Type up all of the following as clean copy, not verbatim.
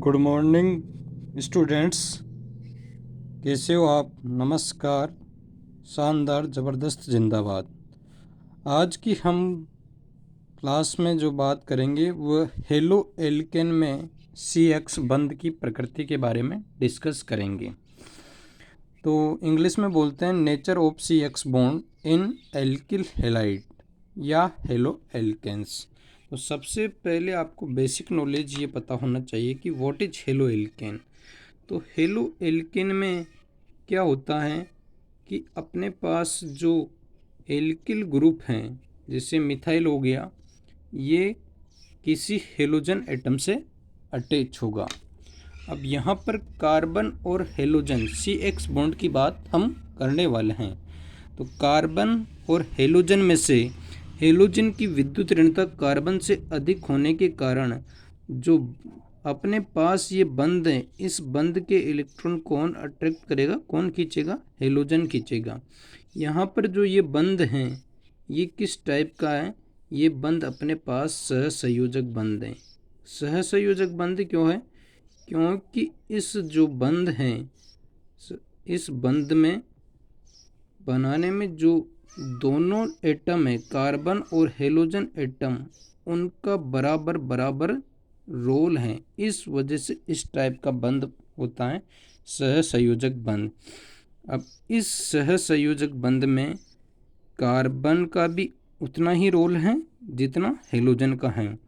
Good morning students, कैसे हो आप। नमस्कार, शानदार, ज़बरदस्त, जिंदाबाद। आज की हम क्लास में जो बात करेंगे वह हेलो एल्केन में CX बंध की प्रकृति के बारे में डिस्कस करेंगे। तो इंग्लिश में बोलते हैं nature of CX bond in alkyl halide या हेलो एल्केन्स। तो सबसे पहले आपको बेसिक नॉलेज ये पता होना चाहिए कि व्हाट इज हेलो एल्केन। तो हेलो एल्केन में क्या होता है कि अपने पास जो एल्किल ग्रुप हैं, जैसे मिथाइल हो गया, ये किसी हेलोजन एटम से अटैच होगा। अब यहाँ पर कार्बन और हेलोजन CX बॉन्ड की बात हम करने वाले हैं। तो कार्बन और हेलोजन में से हेलोजन की विद्युत ऋणता कार्बन से अधिक होने के कारण जो अपने पास ये बंध है, इस बंध के इलेक्ट्रॉन कौन अट्रैक्ट करेगा, कौन खींचेगा, हेलोजन खींचेगा। यहाँ पर जो ये बंध हैं ये किस टाइप का है, ये बंध अपने पास सहसंयोजक बंध है। सहसंयोजक बंध क्यों है? क्योंकि इस जो बंध हैं, इस बंध में बनाने में जो दोनों एटम है, कार्बन और हेलोजन एटम, उनका बराबर बराबर रोल है। इस वजह से इस टाइप का बंध होता है सहसंयोजक बंध। अब इस सहसंयोजक बंध में कार्बन का भी उतना ही रोल है जितना हेलोजन का है।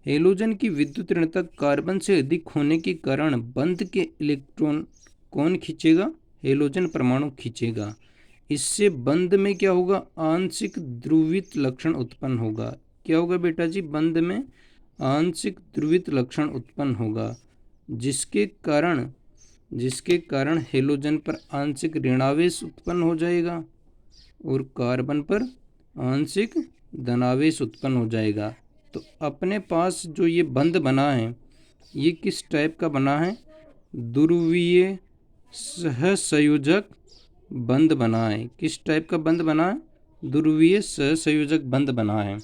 हेलोजन की विद्युत ऋणता कार्बन से अधिक होने के कारण बंध के इलेक्ट्रॉन कौन खींचेगा? हेलोजन परमाणु खींचेगा। इससे बंध में क्या होगा? आंशिक ध्रुवित लक्षण उत्पन्न होगा। क्या होगा बेटा जी? बंध में आंशिक ध्रुवित लक्षण उत्पन्न होगा, जिसके कारण हेलोजन पर आंशिक ऋणावेश उत्पन्न हो जाएगा और कार्बन पर आंशिक धनावेश उत्पन्न हो जाएगा। तो अपने पास जो ये बंध बना है, ये किस टाइप का बना है? ध्रुवीय सहसंयोजक बंध बना है। किस टाइप का बंध बना है? ध्रुवीय सहसंयोजक बंध बना है।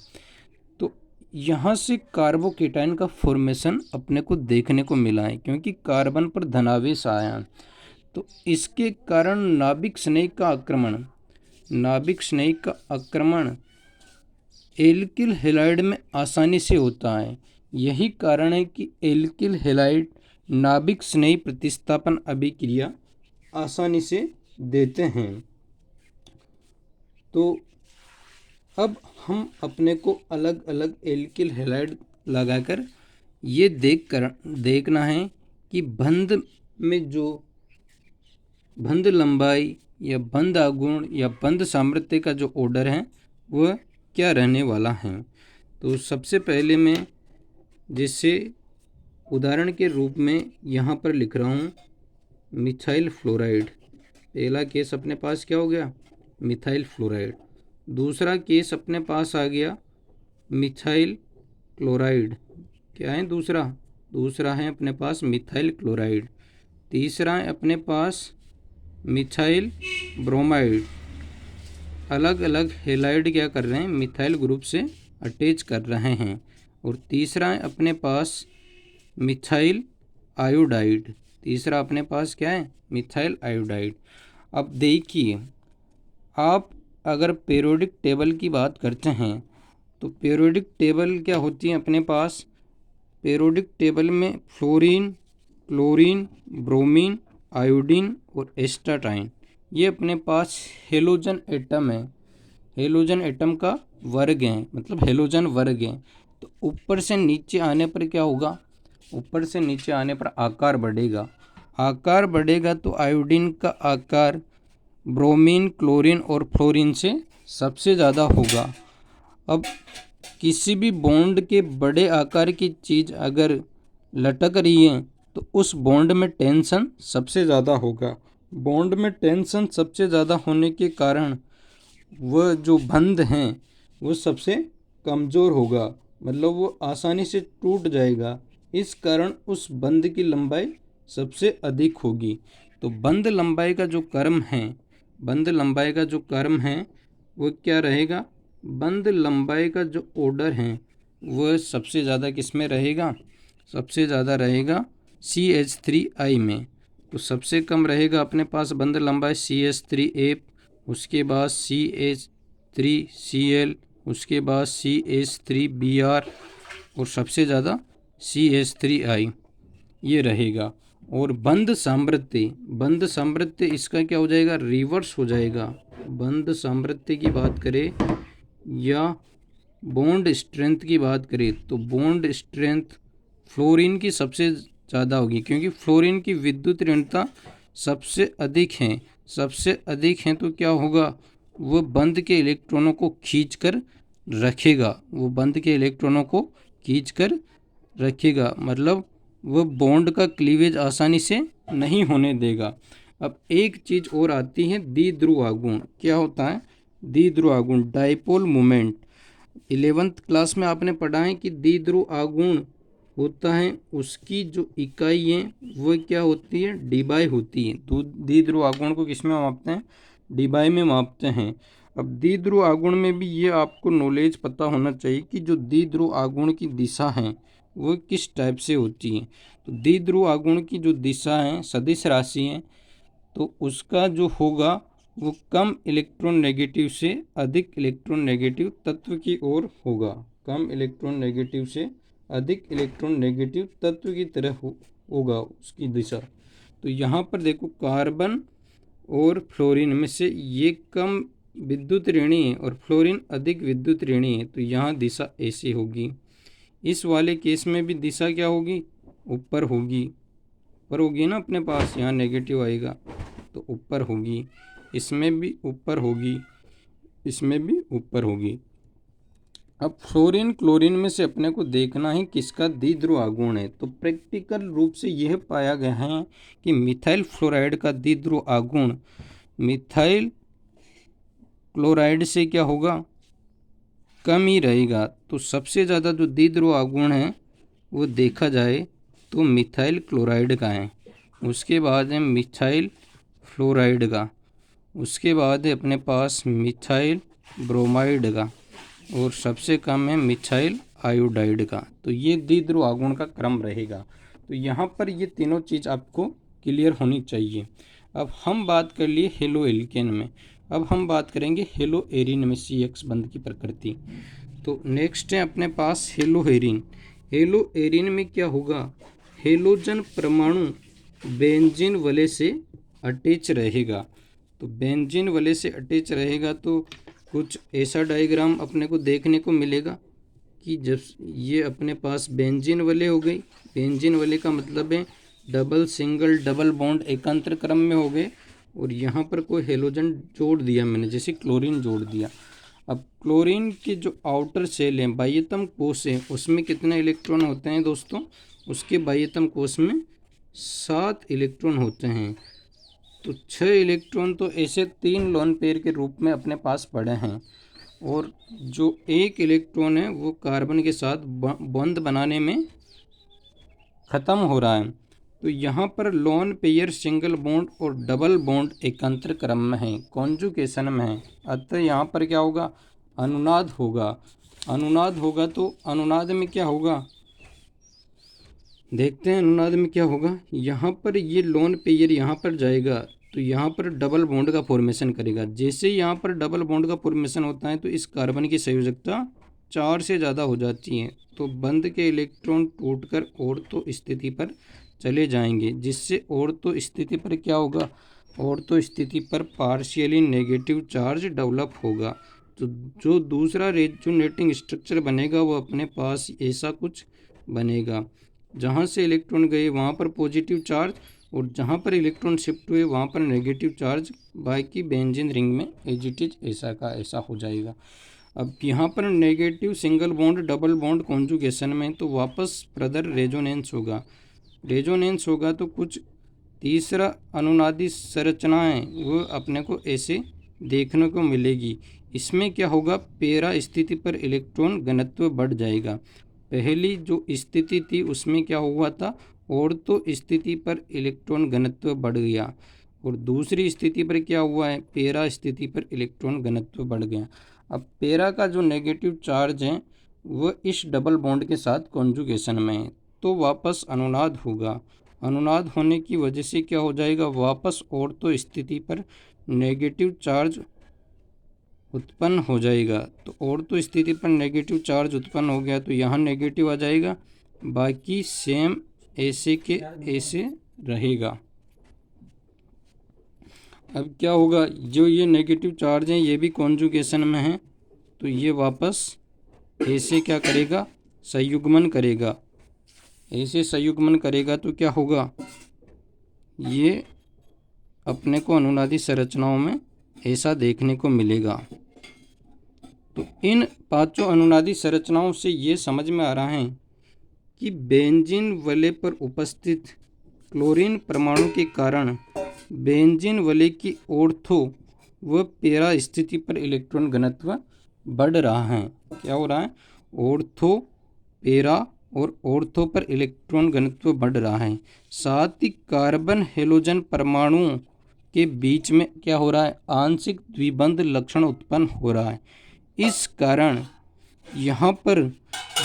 तो यहाँ से कार्बोकेटाइन का फॉर्मेशन अपने को देखने को मिला है, क्योंकि कार्बन पर धनावेश आया। तो इसके कारण नाभिक स्नेही का आक्रमण एल्किल हैलाइड में आसानी से होता है। यही कारण है कि एल्किल हैलाइड नाभिक स्नेही प्रतिस्थापन अभिक्रिया आसानी से देते हैं। तो अब हम अपने को अलग अलग एल्किल हैलाइड लगाकर ये देखना है कि बंध में जो बंध लंबाई या बंध आघूर्ण या बंध सामर्थ्य का जो ऑर्डर है वह क्या रहने वाला है। तो सबसे पहले मैं जैसे उदाहरण के रूप में यहाँ पर लिख रहा हूँ मिथाइल फ्लोराइड। पहला केस अपने पास क्या हो गया? Methyl fluoride. दूसरा केस अपने पास आ गया मिथाइल क्लोराइड। क्या है दूसरा है अपने पास मिथाइल क्लोराइड। तीसरा है अपने पास मिथाइल ब्रोमाइड। अलग अलग हैलाइड क्या कर रहे हैं? मिथाइल ग्रुप से अटैच कर रहे हैं। और तीसरा है अपने पास मिथाइल आयोडाइड। तीसरा अपने पास क्या है? Methyl iodide. अब देखिए, आप अगर पीरियोडिक टेबल की बात करते हैं तो पीरियोडिक टेबल क्या होती है अपने पास? पीरियोडिक टेबल में फ्लोरीन, क्लोरीन, ब्रोमीन, आयोडीन और एस्टाटाइन, ये अपने पास हेलोजन एटम है। हेलोजन एटम का वर्ग है, मतलब हेलोजन वर्ग है। तो ऊपर से नीचे आने पर क्या होगा? ऊपर से नीचे आने पर आकार बढ़ेगा। तो आयोडीन का आकार ब्रोमीन, क्लोरीन और फ्लोरीन से सबसे ज़्यादा होगा। अब किसी भी बॉन्ड के बड़े आकार की चीज़ अगर लटक रही है तो उस बॉन्ड में टेंशन सबसे ज़्यादा होगा। बॉन्ड में टेंशन सबसे ज़्यादा होने के कारण वह जो बंध हैं वो सबसे कमज़ोर होगा, मतलब वो आसानी से टूट जाएगा। इस कारण उस बंध की लंबाई सबसे अधिक होगी। तो बंध लंबाई का जो क्रम है वो क्या रहेगा? बंध लंबाई का जो ऑर्डर है वह सबसे ज़्यादा किस में रहेगा? सबसे ज़्यादा रहेगा CH3I में। तो सबसे कम रहेगा अपने पास बंध लंबाई CH3A, उसके बाद CH3Cl, उसके बाद CH3Br और सबसे ज़्यादा CH3I ये रहेगा। और बंध सामर्थ्य इसका क्या हो जाएगा, रिवर्स हो जाएगा। बंध सामर्थ्य की बात करें या बॉन्ड स्ट्रेंथ की बात करें तो बॉन्ड स्ट्रेंथ फ्लोरीन की सबसे ज़्यादा होगी, क्योंकि फ्लोरीन की विद्युत ऋणता सबसे अधिक है तो क्या होगा, वो बंध के इलेक्ट्रॉनों को खींचकर रखेगा, मतलब वो बॉन्ड का क्लीवेज आसानी से नहीं होने देगा। अब एक चीज़ और आती है द्विध्रुव आघूर्ण। क्या होता है द्विध्रुव आघूर्ण, डाइपोल मोमेंट। 11th क्लास में आपने पढ़ा है कि द्विध्रुव आघूर्ण होता है, उसकी जो इकाई है वो क्या होती है, डीबाई होती है। तो द्विध्रुव आघूर्ण को किस में मापते हैं, डीबाई में मापते हैं। अब द्विध्रुव आघूर्ण में भी ये आपको नॉलेज पता होना चाहिए कि जो द्विध्रुव आघूर्ण की दिशा है वो किस टाइप से होती है। तो द्विध्रुव आघूर्ण की जो दिशा है सदिश राशि है, तो उसका जो होगा वो कम इलेक्ट्रॉन नेगेटिव से अधिक इलेक्ट्रॉन नेगेटिव तत्व की ओर होगा, कम इलेक्ट्रॉन नेगेटिव से अधिक इलेक्ट्रॉन नेगेटिव तत्व की तरह होगा उसकी दिशा। तो यहाँ पर देखो कार्बन और फ्लोरीन में से ये कम विद्युत ऋणी है और फ्लोरीन अधिक विद्युत ऋणी है, तो यहाँ दिशा ऐसी होगी। इस वाले केस में भी दिशा क्या होगी, ऊपर होगी ना, अपने पास यहाँ नेगेटिव आएगा तो ऊपर होगी, इसमें भी ऊपर होगी, अब फ्लोरीन क्लोरीन में से अपने को देखना है किसका द्विध्रुव आघूर्ण है। तो प्रैक्टिकल रूप से यह पाया गया है कि मिथाइल फ्लोराइड का द्विध्रुव आघूर्ण मिथाइल क्लोराइड से क्या होगा, कम ही रहेगा। तो सबसे ज़्यादा जो द्विध्रुव आघूर्ण है वो देखा जाए तो मिथाइल क्लोराइड का है, उसके बाद है मिथाइल फ्लोराइड का, उसके बाद है अपने पास मिथाइल ब्रोमाइड का और सबसे कम है मिथाइल आयोडाइड का। तो ये द्विध्रुव आघूर्ण का क्रम रहेगा। तो यहाँ पर ये तीनों चीज़ आपको क्लियर होनी चाहिए। अब हम बात कर लिए हेलो एल्केन में, अब हम बात करेंगे हेलो एरिन में CX बंध की प्रकृति। तो नेक्स्ट है अपने पास हेलो एरिन। हेलो एरिन में क्या होगा, हेलोजन परमाणु बेंजीन वलय से अटैच रहेगा। तो बेंजीन वलय से अटैच रहेगा तो कुछ ऐसा डायग्राम अपने को देखने को मिलेगा कि जब ये अपने पास बेंजीन वलय हो गई, बेंजीन वलय का मतलब है डबल सिंगल डबल बॉन्ड एकांतर क्रम में हो गए, और यहाँ पर कोई हेलोजन जोड़ दिया मैंने, जैसे क्लोरीन जोड़ दिया। अब क्लोरीन के जो आउटर सेल हैं, बाह्यतम कोश है, उसमें कितने इलेक्ट्रॉन होते हैं दोस्तों, उसके बाह्यतम कोश में 7 इलेक्ट्रॉन होते हैं। तो 6 इलेक्ट्रॉन तो ऐसे 3 लोन पेयर के रूप में अपने पास पड़े हैं, और जो 1 इलेक्ट्रॉन है वो कार्बन के साथ बॉन्ड बनाने में ख़त्म हो रहा है। तो यहाँ पर लोन पेयर सिंगल बॉन्ड और डबल बॉन्ड एकांतर क्रम में है, कॉन्जुगेशन में है। अतः यहाँ पर क्या होगा, अनुनाद होगा। तो अनुनाद में क्या होगा, देखते हैं अनुनाद में क्या होगा। यहाँ पर ये लोन पेयर यहाँ पर जाएगा तो यहाँ पर डबल बॉन्ड का फॉर्मेशन करेगा। जैसे यहाँ पर डबल बॉन्ड का फॉर्मेशन होता है तो इस कार्बन की संयोजकता 4 से ज़्यादा हो जाती है, तो बंध के इलेक्ट्रॉन टूटकर ऑर्थो स्थिति पर चले जाएंगे, जिससे ऑर्थो स्थिति पर क्या होगा, ऑर्थो स्थिति पर पार्शियली नेगेटिव चार्ज डेवलप होगा। तो जो दूसरा रेजोनेटिंग स्ट्रक्चर बनेगा वो अपने पास ऐसा कुछ बनेगा, जहाँ से इलेक्ट्रॉन गए वहाँ पर पॉजिटिव चार्ज और जहाँ पर इलेक्ट्रॉन शिफ्ट हुए वहाँ पर नेगेटिव चार्ज, बाकी बेंजीन रिंग में एज इट इज ऐसा का ऐसा हो जाएगा। अब यहाँ पर negative single bond double bond conjugation में तो वापस ब्रदर रेजोनेंस होगा तो कुछ तीसरा अनुनादी संरचनाएं वो अपने को ऐसे देखने को मिलेगी। इसमें क्या होगा, पैरा स्थिति पर इलेक्ट्रॉन घनत्व बढ़ जाएगा। पहली जो स्थिति थी उसमें क्या हुआ था, ऑर्थो स्थिति पर इलेक्ट्रॉन घनत्व बढ़ गया, और दूसरी स्थिति पर क्या हुआ है, पैरा स्थिति पर इलेक्ट्रॉन घनत्व बढ़ गया। अब पैरा का जो नेगेटिव चार्ज है वह इस डबल बॉन्ड के साथ कॉन्जुगेशन में है तो वापस अनुनाद होगा, अनुनाद होने की वजह से क्या हो जाएगा, वापस ऑर्थो स्थिति पर नेगेटिव चार्ज उत्पन्न हो जाएगा। तो ऑर्थो स्थिति पर नेगेटिव चार्ज उत्पन्न हो गया तो यहाँ नेगेटिव आ जाएगा, बाकी सेम ऐसे के ऐसे रहेगा। अब क्या होगा, जो ये नेगेटिव चार्ज हैं ये भी कॉन्जुगेशन में है, तो ये वापस ऐसे क्या करेगा, संयुग्मन करेगा। ऐसे संयुग्मन करेगा तो क्या होगा, ये अपने को अनुनादी संरचनाओं में ऐसा देखने को मिलेगा। तो इन पांचों अनुनादी संरचनाओं से ये समझ में आ रहा है कि बेंजीन वलय पर उपस्थित क्लोरीन परमाणु के कारण बेंजीन वलय की ऑर्थो व पैरा स्थिति पर इलेक्ट्रॉन घनत्व बढ़ रहा है। क्या हो रहा है, ऑर्थो, पैरा और ऑर्थो पर इलेक्ट्रॉन घनत्व बढ़ रहा है। साथ ही कार्बन हेलोजन परमाणुओं के बीच में क्या हो रहा है, आंशिक द्विबंध लक्षण उत्पन्न हो रहा है। इस कारण यहाँ पर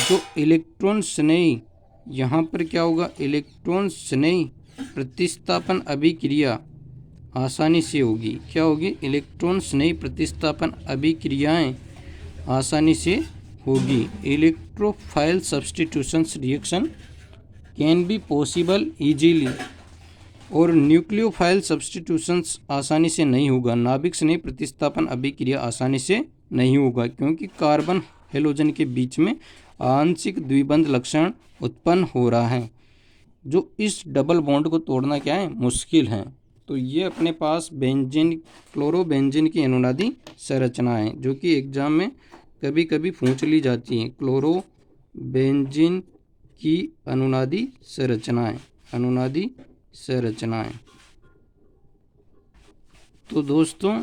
जो इलेक्ट्रॉन स्नेही, यहाँ पर क्या होगा, इलेक्ट्रॉन स्नेही प्रतिस्थापन अभिक्रिया आसानी से होगी। क्या होगी, इलेक्ट्रॉन स्नेही प्रतिस्थापन अभिक्रियाएं आसानी से होगी। Electrophile substitution reaction can be possible easily, और न्यूक्लियोफाइल सब्स्टिट्यूशंस आसानी से नहीं होगा। नाभिक स्नेही प्रतिस्थापन अभिक्रिया आसानी से नहीं होगा, क्योंकि कार्बन हेलोजन के बीच में आंशिक द्विबंध लक्षण उत्पन्न हो रहा है, जो इस डबल बॉन्ड को तोड़ना क्या है, मुश्किल है। तो ये अपने पास बेंजीन, क्लोरोबेंजीन की अनुनादी संरचनाएं, जो कि एग्जाम में कभी कभी पूछ ली जाती हैं। क्लोरोबेंजीन की अनुनादी संरचनाएं, अनुनादी संरचनाएं। तो दोस्तों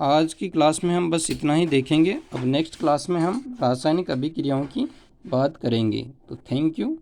आज की क्लास में हम बस इतना ही देखेंगे। अब नेक्स्ट क्लास में हम रासायनिक अभिक्रियाओं की बात करेंगे। तो थैंक यू।